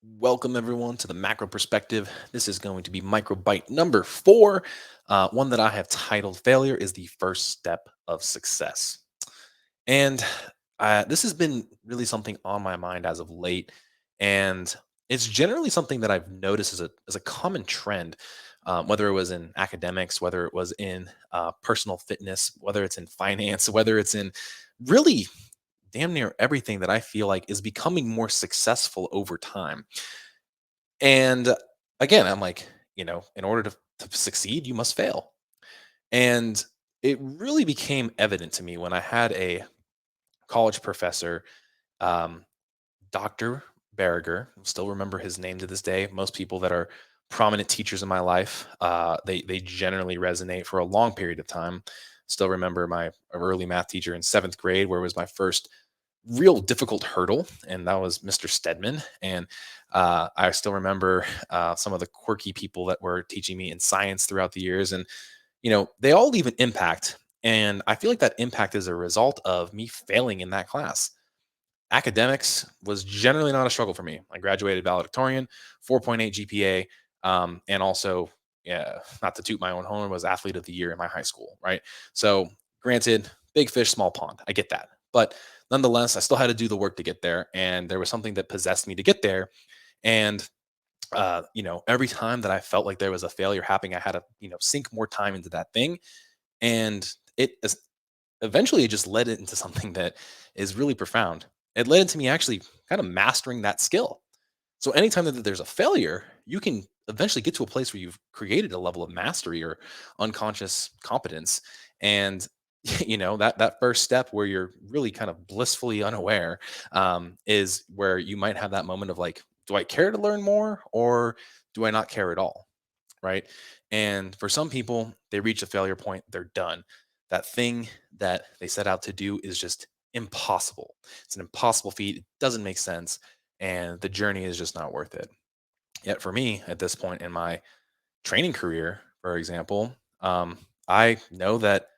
Welcome, everyone, to the macro perspective. This is going to be microbite number four, one that I have titled Failure is the First Step of Success. And this has been really something on my mind as of late. And it's generally something that I've noticed as a common trend, whether it was in academics, whether it was in personal fitness, whether it's in finance, whether it's in really damn near everything that I feel like is becoming more successful over time. And again, I'm like, in order to succeed, you must fail. And it really became evident to me when I had a college professor, um, Dr. Berger. Still remember his name to this day. Most people that are prominent teachers in my life, they generally resonate for a long period of time. Still remember my early math teacher in seventh grade, where it was my first real difficult hurdle, and that was Mr. Stedman. And I still remember some of the quirky people that were teaching me in science throughout the years, and they all leave an impact. And I feel like that impact is a result of me failing in that class. Academics was generally not a struggle for me. I graduated valedictorian, 4.8 GPA, and also, yeah, not to toot my own horn, was athlete of the year in my high school, right? So, granted, big fish, small pond. I get that. But nonetheless, I still had to do the work to get there. And there was something that possessed me to get there. And every time that I felt like there was a failure happening, I had to, sink more time into that thing. And eventually it just led it into something that is really profound. It led into me actually kind of mastering that skill. So anytime that there's a failure, you can eventually get to a place where you've created a level of mastery or unconscious competence. And that first step where you're really kind of blissfully unaware, is where you might have that moment of like, do I care to learn more or do I not care at all? Right. And for some people, they reach a failure point, they're done. That thing that they set out to do is just impossible. It's an impossible feat. It doesn't make sense. And the journey is just not worth it. Yet for me, at this point in my training career, for example, I know that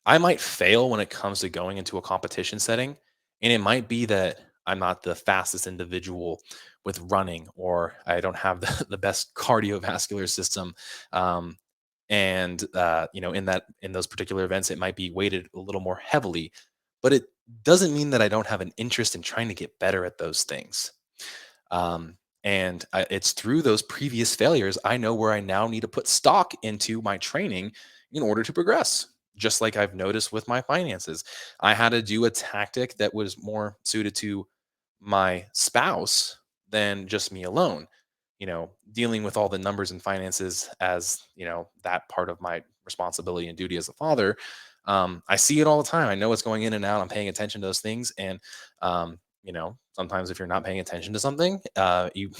I might fail when it comes to going into a competition setting. And it might be that I'm not the fastest individual with running, or I don't have the best cardiovascular system. And in those particular events, it might be weighted a little more heavily. But it doesn't mean that I don't have an interest in trying to get better at those things. It's through those previous failures I know where I now need to put stock into my training in order to progress. Just like I've noticed with my finances, I had to do a tactic that was more suited to my spouse than just me alone. Dealing with all the numbers and finances as that part of my responsibility and duty as a father. I see it all the time. I know what's going in and out. I'm paying attention to those things, and sometimes if you're not paying attention to something, you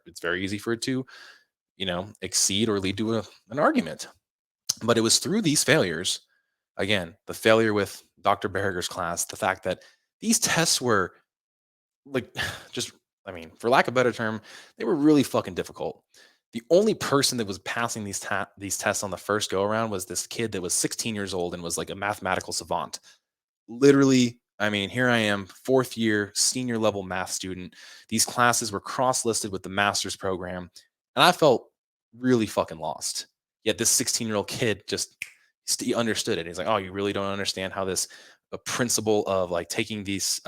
it's very easy for it to exceed or lead to an argument. But it was through these failures, again, the failure with Dr. Berger's class, the fact that these tests were like just, I mean, for lack of a better term, they were really fucking difficult. The only person that was passing these tests on the first go around was this kid that was 16 years old and was like a mathematical savant. Literally, I mean, here I am, fourth year senior level math student. These classes were cross listed with the master's program, and I felt really fucking lost. Yet this 16-year-old kid just, he understood it. He's like, oh, you really don't understand how this a principle of like taking these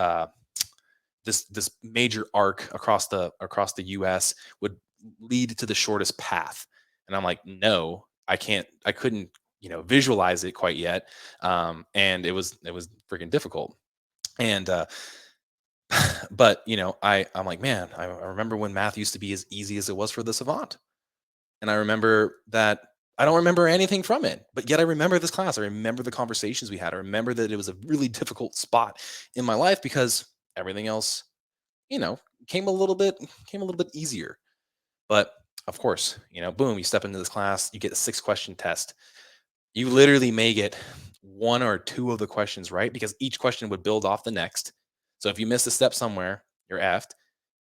this major arc across the US would lead to the shortest path. And I'm like, no, I couldn't, visualize it quite yet. And it was freaking difficult. And but I'm like, man, I remember when math used to be as easy as it was for the savant. And I remember that I don't remember anything from it, but yet I remember this class. I remember the conversations we had. I remember that it was a really difficult spot in my life because everything else, you know, came a little bit easier. But of course, boom, you step into this class, you get a 6 question test. You literally may get one or two of the questions right because each question would build off the next. So if you miss a step somewhere, you're effed.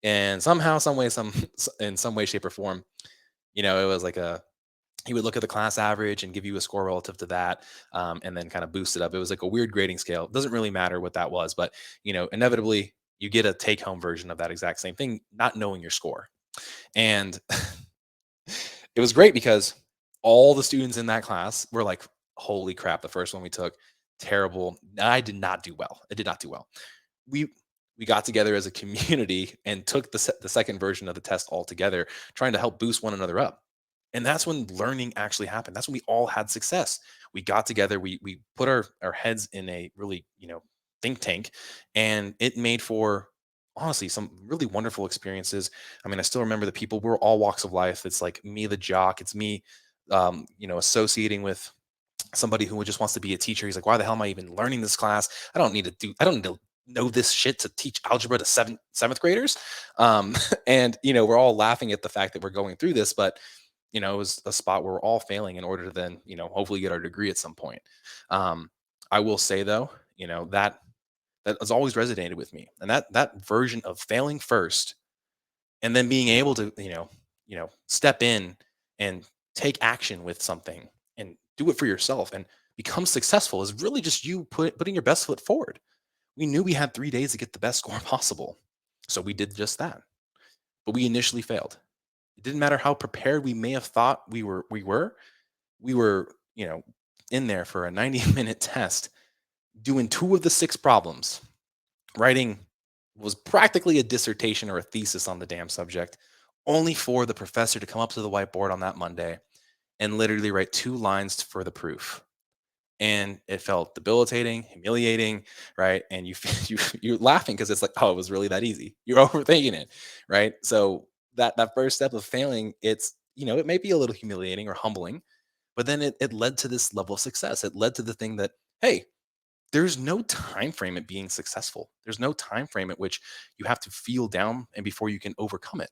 And somehow, some way, in some way, shape, or form, it was like he would look at the class average and give you a score relative to that, and then kind of boost it up. It was like a weird grading scale. It doesn't really matter what that was, but inevitably. you get a take home version of that exact same thing, not knowing your score. And it was great because all the students in that class were like, holy crap, the first one we took, terrible. I did not do well. I did not do well. We we got together as a community and took the second version of the test all together, trying to help boost one another up. And that's when learning actually happened. That's when we all had success. We got together, we put our heads in a really, think tank, and it made for honestly some really wonderful experiences. I mean, I still remember the people. We're all walks of life. It's like me, the jock. It's me, associating with somebody who just wants to be a teacher. He's like, why the hell am I even learning this class? I don't need to know this shit to teach algebra to seventh graders. And we're all laughing at the fact that we're going through this, but it was a spot where we're all failing in order to then, hopefully get our degree at some point. Um, I will say though, that has always resonated with me. And that version of failing first and then being able to step in and take action with something and do it for yourself and become successful is really just you putting your best foot forward. We knew we had 3 days to get the best score possible, so we did just that. But we initially failed. It didn't matter how prepared we may have thought we were in there for a 90-minute test doing two of the six problems, writing was practically a dissertation or a thesis on the damn subject, only for the professor to come up to the whiteboard on that Monday and literally write 2 lines for the proof. And it felt debilitating, humiliating, right? And you're laughing because it's like, oh, it was really that easy. You're overthinking it, right? So that first step of failing, it may be a little humiliating or humbling, but then it led to this level of success. It led to the thing that, hey, there's no time frame at being successful. There's no time frame at which you have to feel down and before you can overcome it.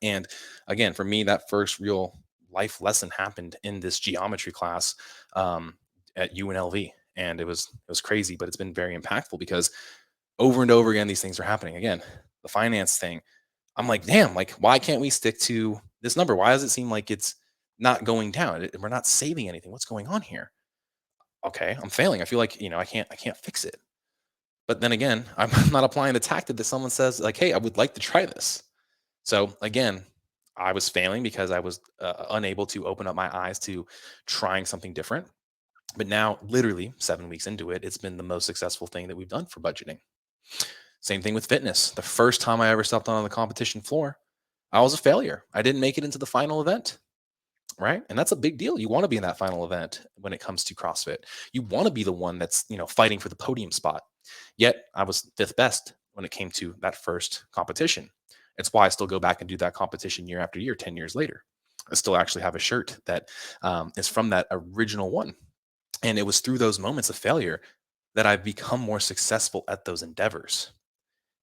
And again, for me, that first real life lesson happened in this geometry class um, at UNLV, and it was crazy, but it's been very impactful because over and over again these things are happening. Again, the finance thing. I'm like, damn, like why can't we stick to this number? Why does it seem like it's not going down? We're not saving anything. What's going on here? Okay, I'm failing. I feel like I can't fix it. But then again, I'm not applying the tactic that someone says like, hey, I would like to try this. So again, I was failing because I was unable to open up my eyes to trying something different. But now, literally 7 weeks into it, it's been the most successful thing that we've done for budgeting. Same thing with fitness. The first time I ever stepped on the competition floor, I was a failure. I didn't make it into the final event, right? And that's a big deal. You want to be in that final event when it comes to CrossFit. You want to be the one that's, fighting for the podium spot. Yet I was fifth best when it came to that first competition. It's why I still go back and do that competition year after year, 10 years later. I still actually have a shirt that is from that original one. And it was through those moments of failure that I've become more successful at those endeavors.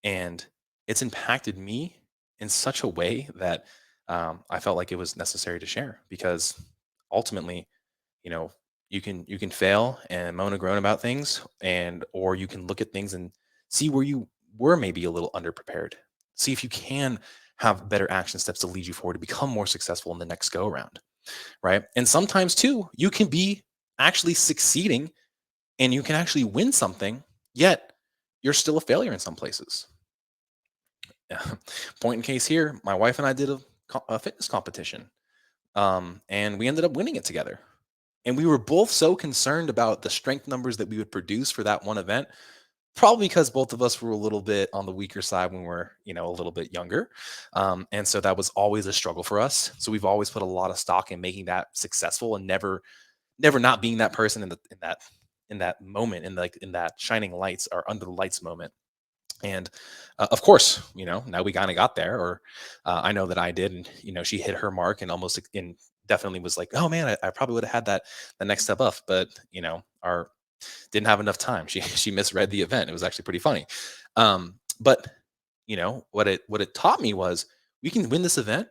And it's impacted me in such a way that I felt like it was necessary to share because ultimately, you know, you can fail and moan and groan about things, and or you can look at things and see where you were maybe a little underprepared. See if you can have better action steps to lead you forward to become more successful in the next go around, right? And sometimes too, you can be actually succeeding and you can actually win something, yet you're still a failure in some places. Yeah. Point in case here, my wife and I did a fitness competition, and we ended up winning it together. And we were both so concerned about the strength numbers that we would produce for that one event, probably because both of us were a little bit on the weaker side when we're, a little bit younger. And so that was always a struggle for us. So we've always put a lot of stock in making that successful and never not being that person in that moment, in that shining lights or under the lights moment. And of course, now we kind of got there, or I know that I did, and she hit her mark and almost in definitely was like, oh man, I probably would have had that the next step up, but our didn't have enough time. She misread the event. It was actually pretty funny. But what it taught me was we can win this event,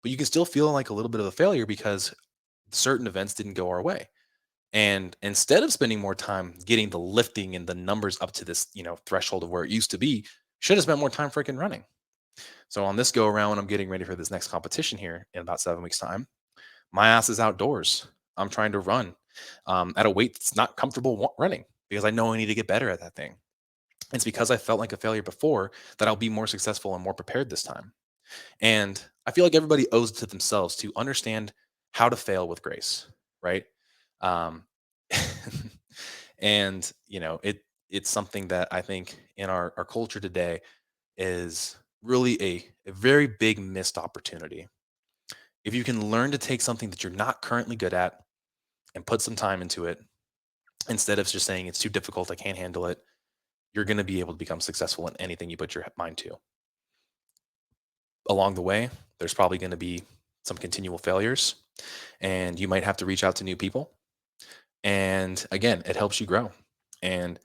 but you can still feel like a little bit of a failure because certain events didn't go our way. And instead of spending more time getting the lifting and the numbers up to this, threshold of where it used to be, should have spent more time freaking running. So on this go around, when I'm getting ready for this next competition here in about 7 weeks' time, my ass is outdoors. I'm trying to run at a weight that's not comfortable running because I know I need to get better at that thing. It's because I felt like a failure before that I'll be more successful and more prepared this time. And I feel like everybody owes it to themselves to understand how to fail with grace, right? Um, and it's something that I think in our culture today is really a very big missed opportunity. If you can learn to take something that you're not currently good at and put some time into it, instead of just saying it's too difficult, I can't handle it, you're going to be able to become successful in anything you put your mind to. Along the way, there's probably going to be some continual failures, and you might have to reach out to new people. And again, it helps you grow. And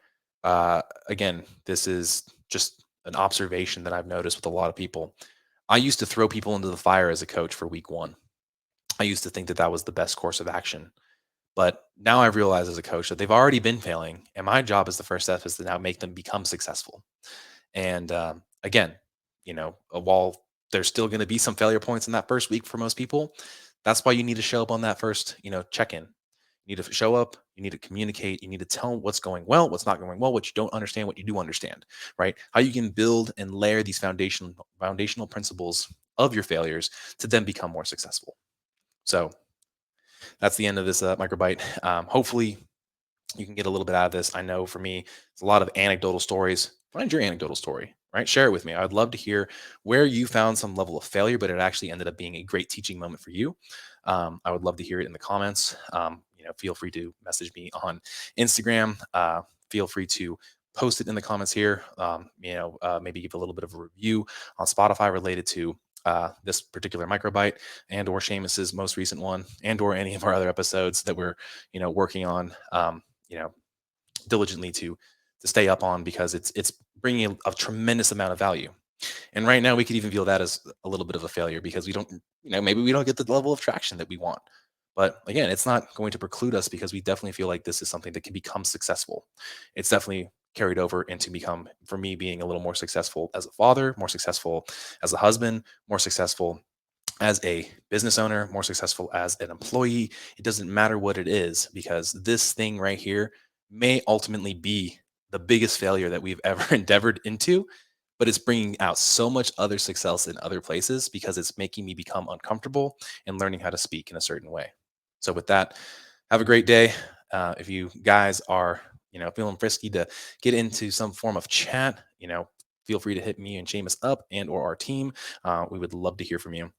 again, this is just an observation that I've noticed with a lot of people. I used to throw people into the fire as a coach for week one. I used to think that that was the best course of action. But now I realize as a coach that they've already been failing. And my job as the first step is to now make them become successful. And again, while there's still going to be some failure points in that first week for most people, that's why you need to show up on that first, check in. You need to show up. You need to communicate. You need to tell what's going well, what's not going well, what you don't understand, what you do understand, right? How you can build and layer these foundational principles of your failures to then become more successful. So that's the end of this microbite. Hopefully, you can get a little bit out of this. I know for me, it's a lot of anecdotal stories. Find your anecdotal story, right? Share it with me. I'd love to hear where you found some level of failure, but it actually ended up being a great teaching moment for you. I would love to hear it in the comments. Feel free to message me on Instagram. Feel free to post it in the comments here. Maybe give a little bit of a review on Spotify related to this particular microbite and or Seamus's most recent one and or any of our other episodes that we're working on. You know, diligently to stay up on because it's bringing a tremendous amount of value. And right now we could even feel that as a little bit of a failure because we don't, maybe we don't get the level of traction that we want. But again, it's not going to preclude us because we definitely feel like this is something that can become successful. It's definitely carried over into become for me being a little more successful as a father, more successful as a husband, more successful as a business owner, more successful as an employee. It doesn't matter what it is because this thing right here may ultimately be the biggest failure that we've ever endeavored into, but it's bringing out so much other success in other places because it's making me become uncomfortable and learning how to speak in a certain way. So, with that, have a great day. If you guys are, feeling frisky to get into some form of chat, feel free to hit me and Seamus up and or our team. We would love to hear from you.